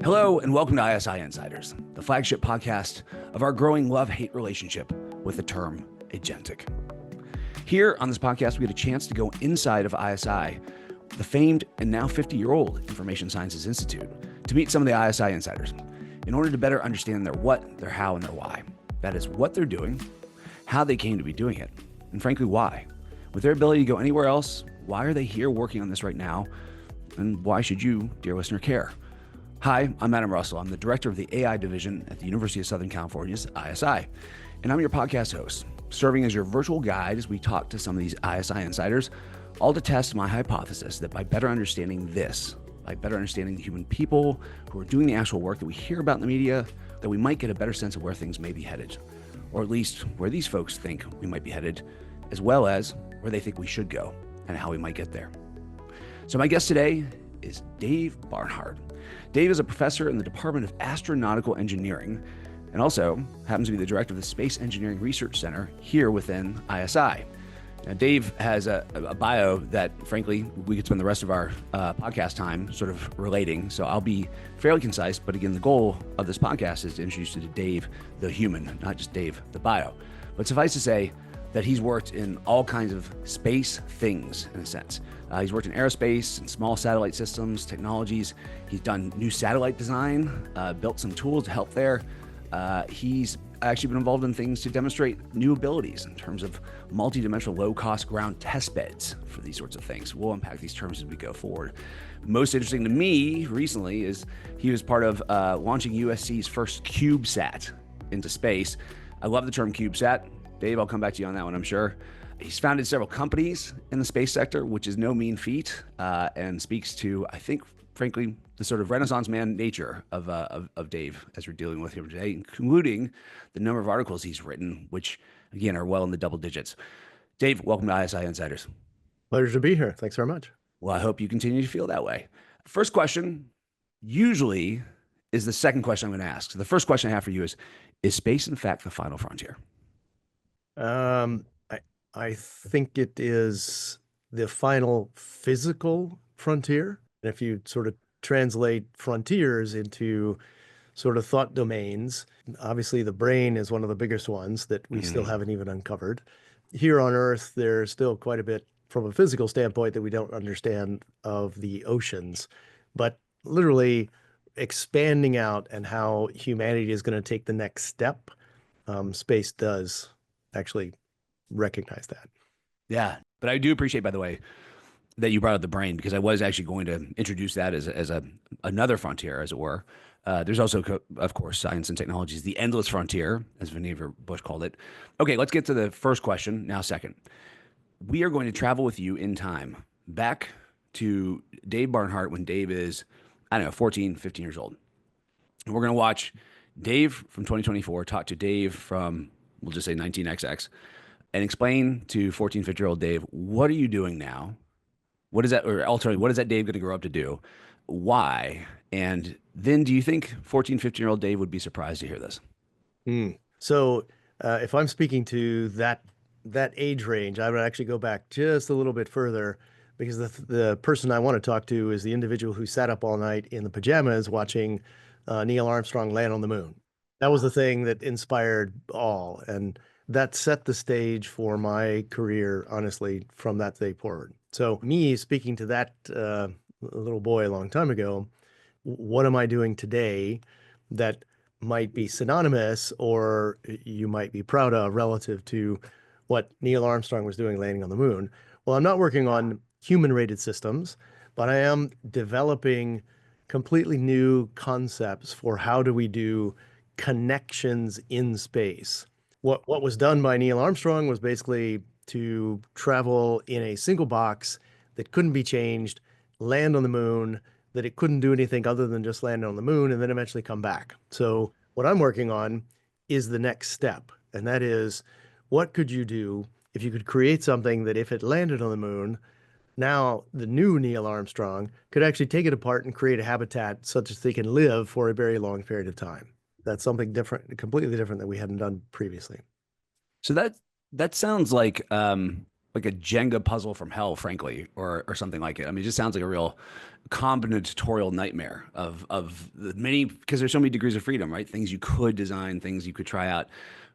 Hello, and welcome to ISI Insiders, the flagship podcast of our growing love-hate relationship with the term agentic. Here on this podcast, we get a chance to go inside of ISI, the famed and now 50-year-old Information Sciences Institute, to meet some of the ISI insiders in order to better understand their what, their how, and their why. That is, what they're doing, how they came to be doing it, and frankly, why. With their ability to go anywhere else, why are they here working on this right now? And why should you, dear listener, care? Hi, I'm Adam Russell. I'm the director of the AI division at the University of Southern California's ISI, and I'm your podcast host, serving as your virtual guide as we talk to some of these ISI insiders, all to test my hypothesis that by better understanding this, by better understanding the human people who are doing the actual work that we hear about in the media, that we might get a better sense of where things may be headed, or at least where these folks think we might be headed, as well as where they think we should go and how we might get there. So my guest today is Dave Barnhart. Dave is a professor in the Department of Astronautical Engineering and also happens to be the director of the Space Engineering Research Center here within ISI. Now, Dave has a bio that, frankly, we could spend the rest of our podcast time sort of relating. So I'll be fairly concise. But again, the goal of this podcast is to introduce you to Dave, the human, not just Dave, the bio. But suffice to say that he's worked in all kinds of space things, in a sense. He's worked in aerospace and small satellite systems, technologies. He's done new satellite design, built some tools to help there. He's actually been involved in things to demonstrate new abilities in terms of multi-dimensional low-cost ground test beds for these sorts of things. We'll unpack these terms as we go forward. Most interesting to me recently is he was part of launching USC's first CubeSat into space. I love the term CubeSat. Dave, I'll come back to you on that one, I'm sure. He's founded several companies in the space sector, which is no mean feat, and speaks to, I think, frankly, the sort of Renaissance man nature of Dave as we're dealing with him today, including the number of articles he's written, which, again, are well in the double digits. Dave, welcome to ISI Insiders. Pleasure to be here. Thanks very much. Well, I hope you continue to feel that way. First question usually is the second question I'm going to ask. So the first question I have for you is space, in fact, the final frontier? I think it is the final physical frontier. And if you sort of translate frontiers into sort of thought domains, obviously the brain is one of the biggest ones that we still haven't even uncovered. Here on Earth, there's still quite a bit from a physical standpoint that we don't understand of the oceans, but literally expanding out and how humanity is going to take the next step, space does actually recognize that. Yeah, but I do appreciate, by the way, that you brought up the brain, because I was actually going to introduce that as another frontier, as it were. There's also, of course, science and technology is the endless frontier, as Vannevar Bush called it. Okay, let's get to the first question now. Second, we are going to travel with you in time back to Dave Barnhart when Dave is, 14, 15 years old. And we're going to watch Dave from 2024 talk to Dave from, we'll just say 19XX, and explain to 14, 15-year-old Dave, what are you doing now? What is that, or alternatively, what is that Dave going to grow up to do? Why? And then do you think 14, 15-year-old Dave would be surprised to hear this? So if I'm speaking to that age range, I would actually go back just a little bit further, because the person I want to talk to is the individual who sat up all night in the pajamas watching Neil Armstrong land on the moon. That was the thing that inspired all. And that set the stage for my career, honestly, from that day forward. So me speaking to that little boy a long time ago, what am I doing today that might be synonymous or you might be proud of relative to what Neil Armstrong was doing landing on the moon? Well, I'm not working on human-rated systems, but I am developing completely new concepts for how do we do connections in space. What was done by Neil Armstrong was basically to travel in a single box that couldn't be changed, land on the moon, that it couldn't do anything other than just land on the moon and then eventually come back. So what I'm working on is the next step. And that is, what could you do if you could create something that if it landed on the moon, now the new Neil Armstrong could actually take it apart and create a habitat such as they can live for a very long period of time. That's something different, completely different that we hadn't done previously. So that sounds like like a Jenga puzzle from hell, frankly, or something like it. I mean, it just sounds like a real combinatorial nightmare of the many, because there's so many degrees of freedom, right? Things you could design, things you could try out.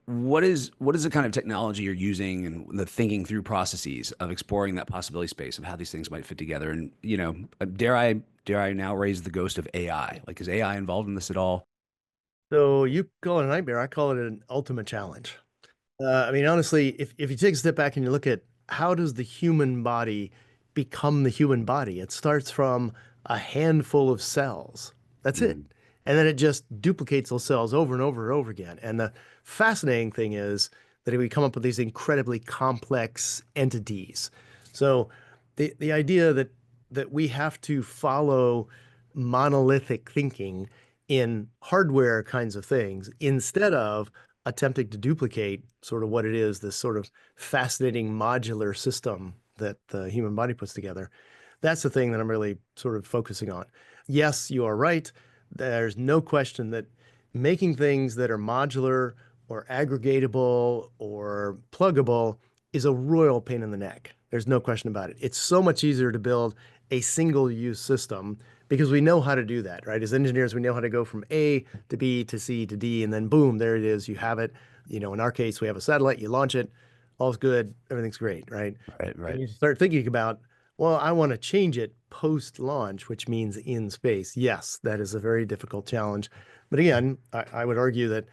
What is the kind of technology you're using and the thinking through processes of exploring that possibility space of how these things might fit together? And dare I now raise the ghost of AI? Like, is AI involved in this at all? So you call it a nightmare. I call it an ultimate challenge. I mean, honestly, if you take a step back and you look at how does the human body become the human body, it starts from a handful of cells. That's it. Mm, And then it just duplicates those cells over and over and over again. And the fascinating thing is that we come up with these incredibly complex entities. So the idea that we have to follow monolithic thinking in hardware kinds of things instead of attempting to duplicate sort of what it is, this sort of fascinating modular system that the human body puts together. That's the thing that I'm really sort of focusing on. Yes, you are right. There's no question that making things that are modular or aggregatable or pluggable is a royal pain in the neck. There's no question about it. It's so much easier to build a single use system because we know how to do that, right? As engineers, we know how to go from A to B to C to D, and then boom, there it is. You have it. In our case, we have a satellite, you launch it, all's good, everything's great, right? right, And right. you start thinking about, well, I want to change it post-launch, which means in space. Yes, that is a very difficult challenge. But again, I would argue that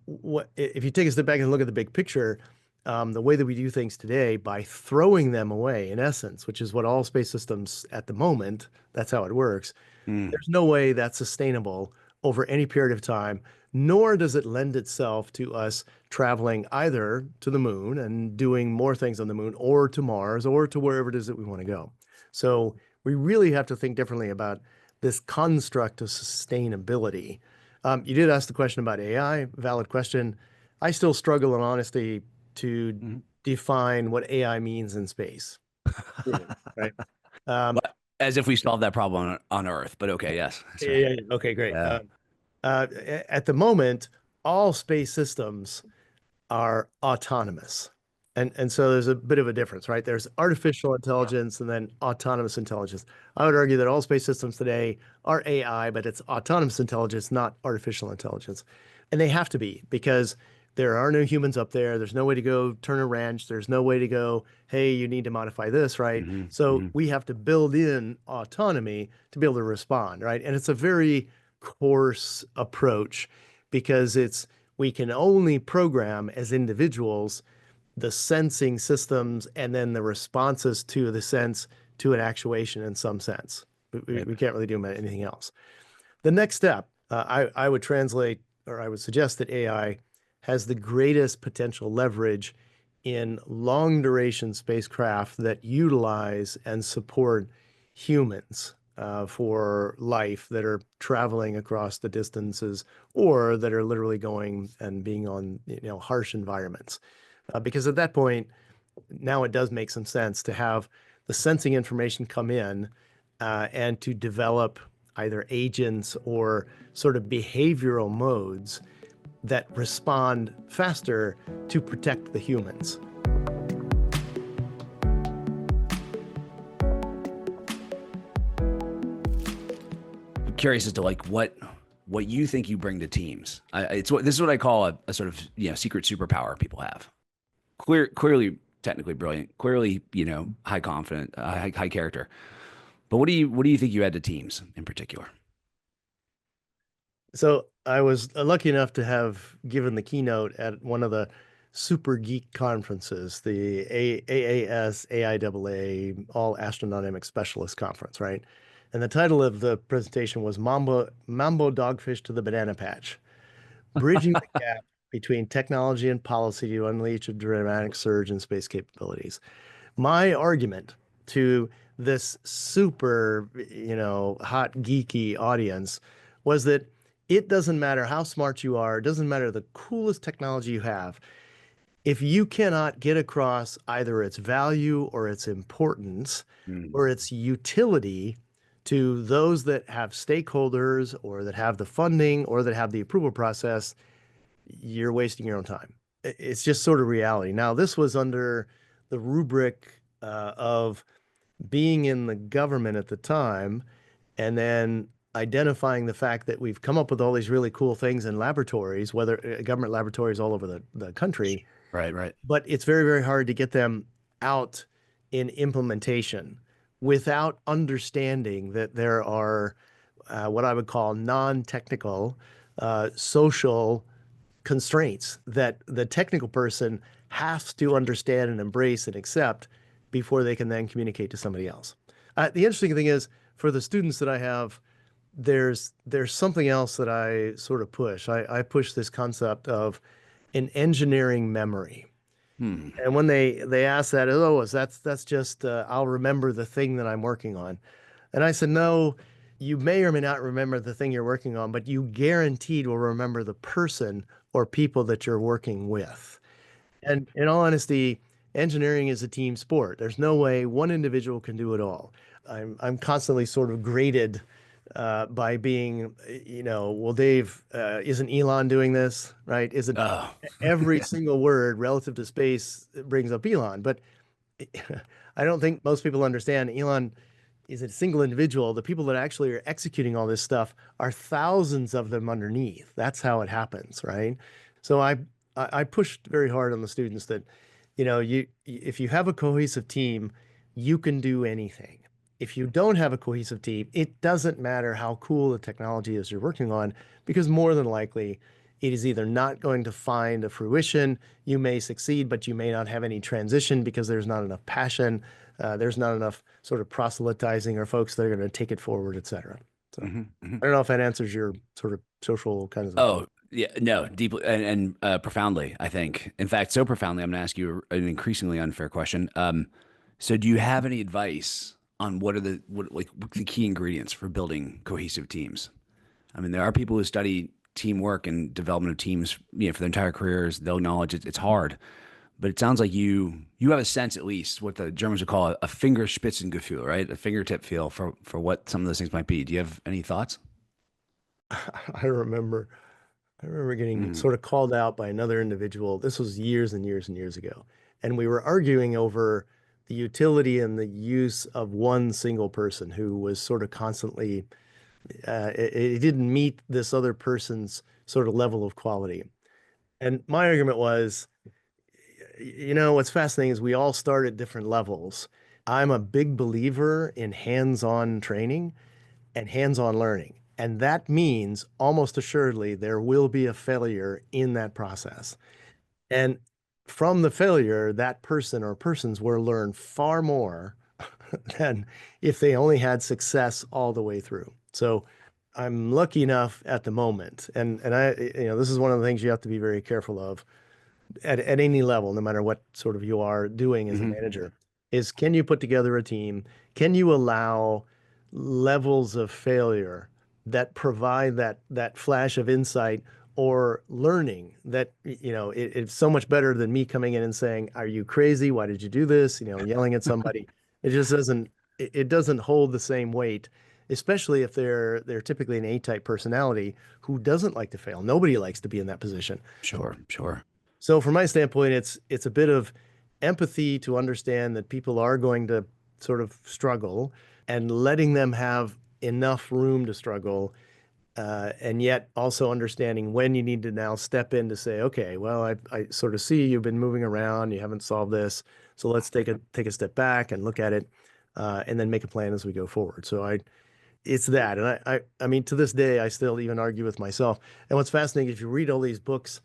what if you take a step back and look at the big picture, the way that we do things today by throwing them away, in essence, which is what all space systems at the moment, that's how it works. Mm, There's no way that's sustainable over any period of time, nor does it lend itself to us traveling either to the moon and doing more things on the moon or to Mars or to wherever it is that we want to go. So we really have to think differently about this construct of sustainability. You did ask the question about AI, valid question. I still struggle in honesty to mhm. define what AI means in space. Really, right? Um, But as if we solved that problem on Earth. But okay, yes, that's yeah, right. yeah, yeah. Okay, great. Yeah. At the moment, all space systems are autonomous. And so there's a bit of a difference, right? There's artificial intelligence and then autonomous intelligence. I would argue that all space systems today are AI, but it's autonomous intelligence, not artificial intelligence. And they have to be because there are no humans up there. There's no way to go turn a wrench. There's no way to go, hey, you need to modify this, right? Hmm, So hmm. we have to build in autonomy to be able to respond, right? And it's a very coarse approach because we can only program as individuals the sensing systems and then the responses to the sense to an actuation in some sense. Right. We can't really do anything else. The next step, I would translate, or I would suggest that AI has the greatest potential leverage in long duration spacecraft that utilize and support humans for life that are traveling across the distances or that are literally going and being on harsh environments. Because at that point, now it does make some sense to have the sensing information come in and to develop either agents or sort of behavioral modes that respond faster to protect the humans. I'm curious as to like what you think you bring to teams. This is what I call a sort of secret superpower people have. Clearly technically brilliant, clearly high confident, high character. But what do you think you add to teams in particular? So I was lucky enough to have given the keynote at one of the super geek conferences, the AAS, AIAA, All Astrodynamic Specialist Conference, right? And the title of the presentation was Mambo Dogfish to the Banana Patch, bridging the gap between technology and policy to unleash a dramatic surge in space capabilities. My argument to this super, hot geeky audience was that it doesn't matter how smart you are, it doesn't matter the coolest technology you have. If you cannot get across either its value or its importance Mm, or its utility to those that have stakeholders or that have the funding or that have the approval process, you're wasting your own time. It's just sort of reality. Now, this was under the rubric of being in the government at the time, and then identifying the fact that we've come up with all these really cool things in laboratories, whether government laboratories all over the country, Right, right. but it's very, very hard to get them out in implementation without understanding that there are what I would call non-technical social constraints that the technical person has to understand and embrace and accept before they can then communicate to somebody else. The interesting thing is, for the students that I have, there's something else that I sort of push. I push this concept of an engineering memory. Hmm. And when they ask that, oh, that's just I'll remember the thing that I'm working on. And I said, no, you may or may not remember the thing you're working on, but you guaranteed will remember the person or people that you're working with. And in all honesty, engineering is a team sport. There's no way one individual can do it all. I'm constantly sort of graded by being, well, Dave, isn't Elon doing this, right? Isn't Oh, every yeah. single word relative to space brings up Elon? But I don't think most people understand Elon is a single individual. The people that actually are executing all this stuff are thousands of them underneath. That's how it happens, right? So I pushed very hard on the students that, if you have a cohesive team, you can do anything. If you don't have a cohesive team, it doesn't matter how cool the technology is you're working on, because more than likely it is either not going to find a fruition. You may succeed, but you may not have any transition because there's not enough passion. There's not enough sort of proselytizing or folks that are going to take it forward, et cetera. So Hmm. Hmm. I don't know if that answers your sort of social kinds of questions. Oh, yeah, no, deeply and profoundly, I think. In fact, so profoundly, I'm going to ask you an increasingly unfair question. So do you have any advice on what the key ingredients for building cohesive teams? I mean, there are people who study teamwork and development of teams, for their entire careers. They'll acknowledge it's hard, but it sounds like you have a sense, at least, what the Germans would call a Fingerspitzengefühl, right? A fingertip feel for what some of those things might be. Do you have any thoughts? I remember I remember getting Mm. sort of called out by another individual. This was years and years and years ago. And we were arguing over the utility and the use of one single person who was sort of constantly, it didn't meet this other person's sort of level of quality. And my argument was, what's fascinating is we all start at different levels. I'm a big believer in hands-on training and hands-on learning. And that means almost assuredly there will be a failure in that process. And from the failure, that person or persons will learn far more than if they only had success all the way through. So I'm lucky enough at the moment. And this is one of the things you have to be very careful of at any level, no matter what sort of you are doing as a Hmm. manager, is can you put together a team? Can you allow levels of failure that provide that flash of insight or learning that, it's so much better than me coming in and saying, "Are you crazy? Why did you do this?" Yelling at somebody. It just doesn't, it doesn't hold the same weight, especially if they're typically an A-type personality who doesn't like to fail. Nobody likes to be in that position. Sure, sure. So from my standpoint, it's a bit of empathy to understand that people are going to sort of struggle and letting them have enough room to struggle, and yet also understanding when you need to now step in to say, okay, well, I sort of see you've been moving around, you haven't solved this, so let's take a step back and look at it, and then make a plan as we go forward. So it's that, and I mean, to this day, I still even argue with myself. And what's fascinating, if you read all these books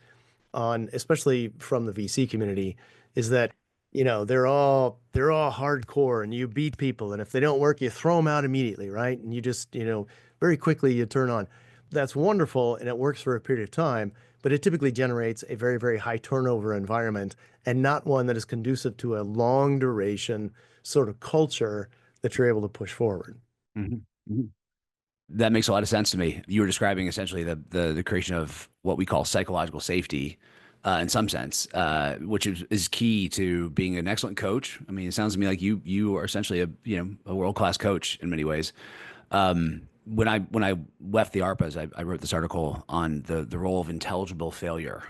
on, especially from the VC community, is that they're all hardcore and you beat people, and if they don't work, you throw them out immediately, right? And you just very quickly you turn on. That's wonderful and it works for a period of time, but it typically generates a very, very high turnover environment and not one that is conducive to a long duration sort of culture that you're able to push forward. Hmm. Hmm. That makes a lot of sense to me. You were describing essentially the creation of what we call psychological safety, in some sense, which is key to being an excellent coach. I mean, it sounds to me like you are essentially a world class coach in many ways. when I left the ARPAs, I wrote this article on the role of intelligible failure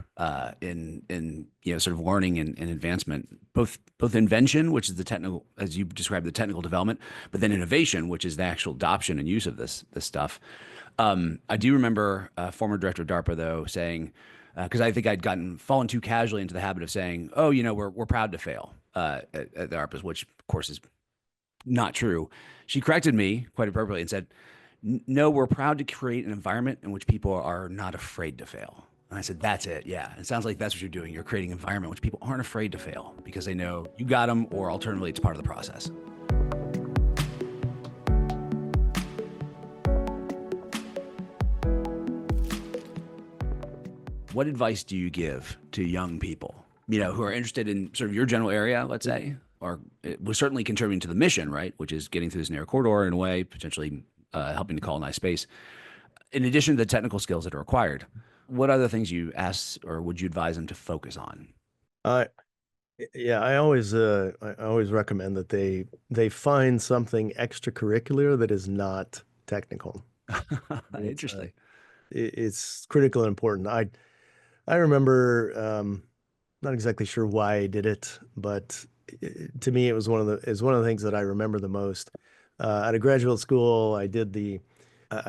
in sort of learning and advancement, both invention, which is the technical, as you described, the technical development, but then innovation, which is the actual adoption and use of this stuff. I do remember a former director of DARPA though saying, because I think I'd fallen too casually into the habit of saying, oh, we're proud to fail at the ARPAs, which of course is not true. She corrected me quite appropriately and said, no, we're proud to create an environment in which people are not afraid to fail. And I said, that's it. Yeah. It sounds like that's what you're doing. You're creating an environment in which people aren't afraid to fail because they know you got them, or alternatively, it's part of the process. What advice do you give to young people, who are interested in sort of your general area, let's say, or it was certainly contributing to the mission, right? Which is getting through this narrow corridor in a way, potentially helping to colonize space. In addition to the technical skills that are required, what other things you ask or would you advise them to focus on? Yeah, I always recommend that they find something extracurricular that is not technical. Interesting. It's critical and important. I remember, not exactly sure why I did it, but to me, it was one of the things that I remember the most. At a graduate school, I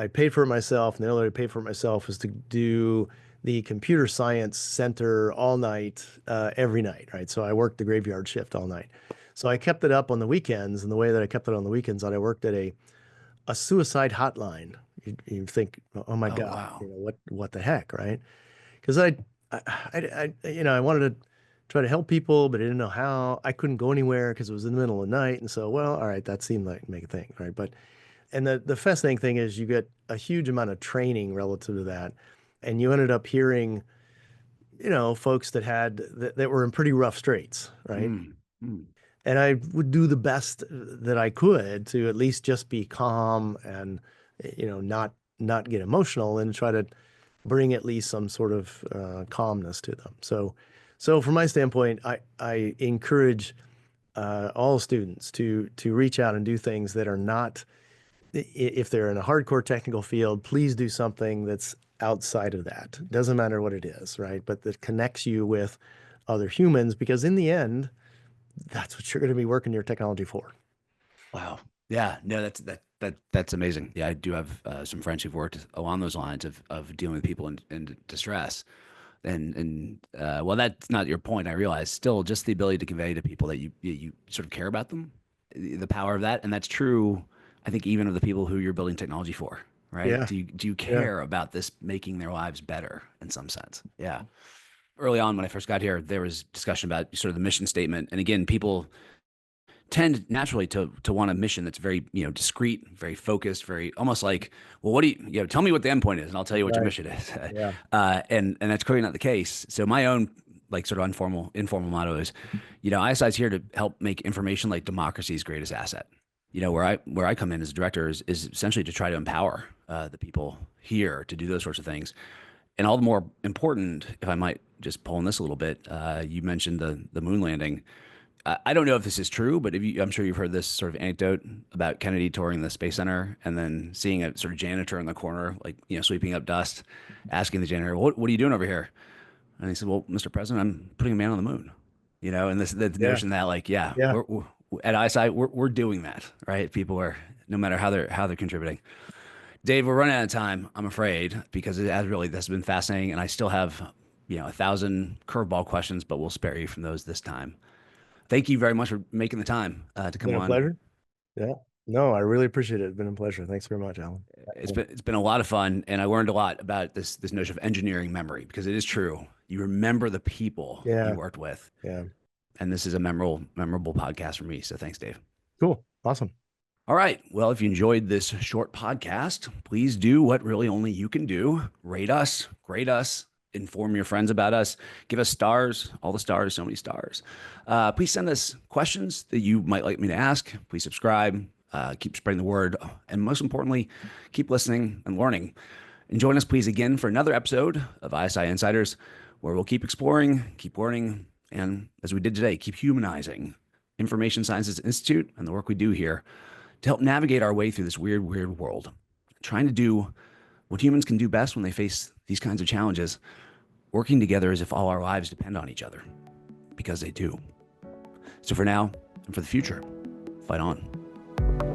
paid for it myself, and the only way I paid for it myself was to do the computer science center all night, every night, right? So I worked the graveyard shift all night. So I kept it up on the weekends, and the way that I kept it on the weekends, that I worked at a suicide hotline. You think, oh my God, wow. What the heck, right? Because I wanted to try to help people, but I didn't know how. I couldn't go anywhere because it was in the middle of the night. And so, well, all right, that seemed like make a thing, right? And the fascinating thing is you get a huge amount of training relative to that. And you ended up hearing, folks that were in pretty rough straits, right? And I would do the best that I could to at least just be calm and, not get emotional and try to bring at least some sort of calmness to them. So from my standpoint, I encourage all students to reach out and do things that are not, if they're in a hardcore technical field, please do something that's outside of that. Doesn't matter what it is, right? But that connects you with other humans, because in the end, that's what you're going to be working your technology for. Wow. Yeah. No, that's amazing. Yeah, I do have some friends who've worked along those lines of dealing with people in distress. And well, that's not your point. I realize still just the ability to convey to people that you sort of care about them, the power of that. And that's true, I think, even of the people who you're building technology for, right? Yeah. Do you care about this making their lives better in some sense? Yeah. Early on, when I first got here, there was discussion about sort of the mission statement. And again, people tend naturally to want a mission that's very, discreet, very focused, very almost like, well, what do you tell me what the endpoint is and I'll tell you what your mission is. Yeah. And that's clearly not the case. So my own like sort of informal motto is, ISI is here to help make information like democracy's greatest asset. Where I come in as a director is essentially to try to empower the people here to do those sorts of things. And all the more important, if I might just pull on this a little bit, you mentioned the moon landing. I don't know if this is true, but I'm sure you've heard this sort of anecdote about Kennedy touring the Space Center and then seeing a sort of janitor in the corner, like, sweeping up dust, asking the janitor, what are you doing over here? And he said, well, Mr. President, I'm putting a man on the moon, and the notion that like, we're at ISI, we're doing that, right? People are, no matter how they're contributing. Dave, we're running out of time, I'm afraid, because this has been fascinating. And I still have, 1,000 curveball questions, but we'll spare you from those this time. Thank you very much for making the time to come on. Been a pleasure. Yeah. No, I really appreciate it. It's been a pleasure. Thanks very much, Alan. It's been a lot of fun, and I learned a lot about this notion of engineering memory, because it is true. You remember the people you worked with. Yeah. And this is a memorable podcast for me. So thanks, Dave. Cool. Awesome. All right. Well, if you enjoyed this short podcast, please do what really only you can do. Rate us, grade us, inform your friends about us, give us stars, all the stars, so many stars. Please send us questions that you might like me to ask. Please subscribe, keep spreading the word, and most importantly, keep listening and learning. And join us, please, again for another episode of ISI Insiders, where we'll keep exploring, keep learning, and as we did today, keep humanizing Information Sciences Institute and the work we do here to help navigate our way through this weird, weird world. trying to do what humans can do best when they face these kinds of challenges, working together as if all our lives depend on each other, because they do. So for now and for the future, fight on.